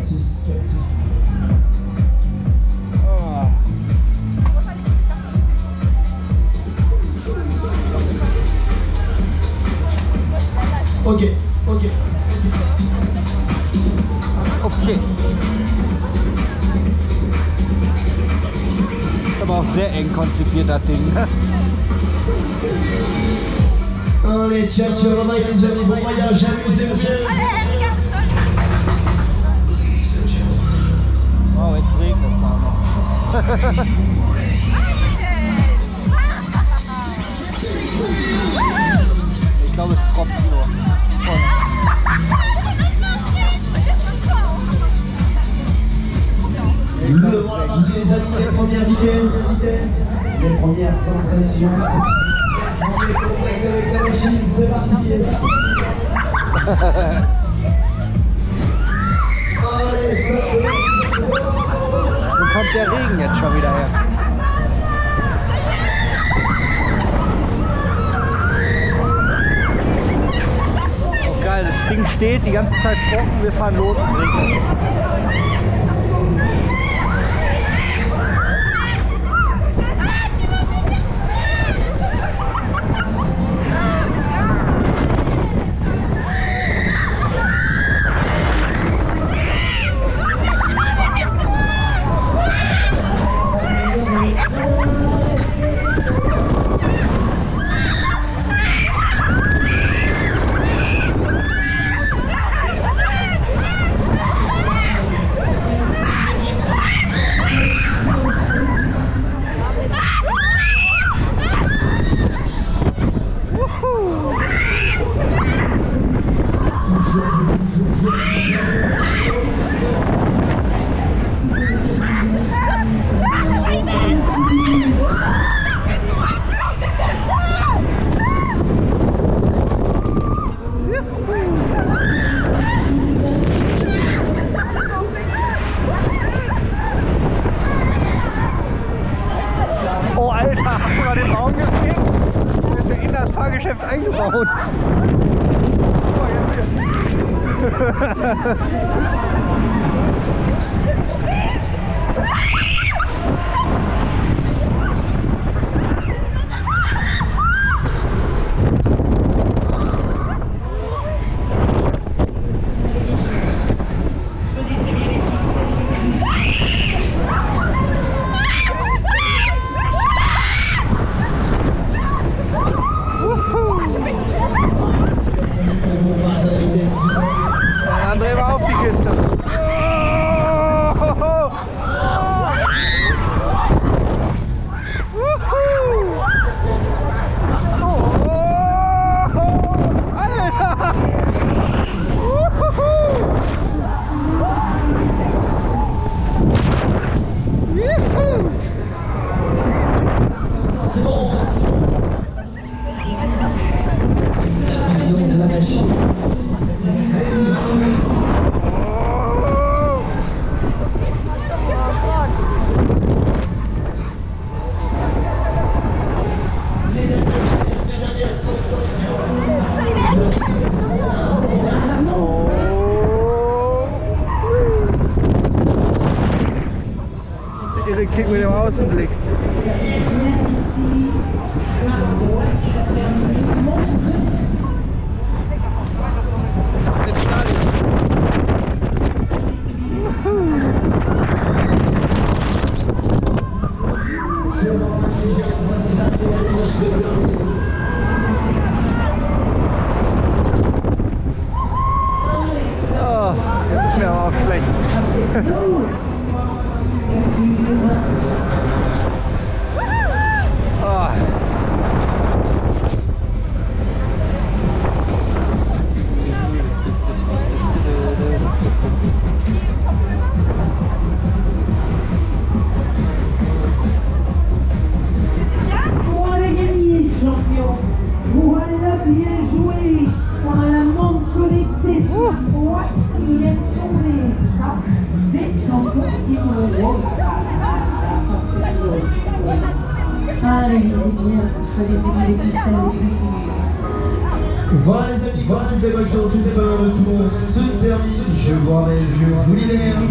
4-6. Oh. Ok. Ist aber auch sehr eng konzipiert, das Ding. Allez, ciao, bye bye les amis, bon voyage, amusez-vous bien. Oh, jetzt regnet es auch noch. Ich glaube, es tropft nur. Le voilà parti les amis, les premières vitesses, les premières sensations. On est contact avec la machine, c'est parti. Wo kommt der Regen jetzt schon wieder her? Oh geil, das Ding steht die ganze Zeit trocken, wir fahren los und es regnet. Oh Alter, hast du mal den Baum gesehen? Der ist ja in das Fahrgeschäft eingebaut. Oh, jetzt hier. André war auf die Kiste. Alter! C'est bon ça. La puissance de la machine. Irre Kick mit dem Außenblick. Sind Stadion. Oh, jetzt ist mir aber auch schlecht. Oh. Voilà gagné, champion. Voilà bien joué. On a la montre connectée. Watch, il est tombé. Ça, c'est un petit euro. Allez, bien, vous savez, c'est les ficelles. Voilà les amis. Voilà les amis qui ont tout fin, le tour se termine. Je vous libère.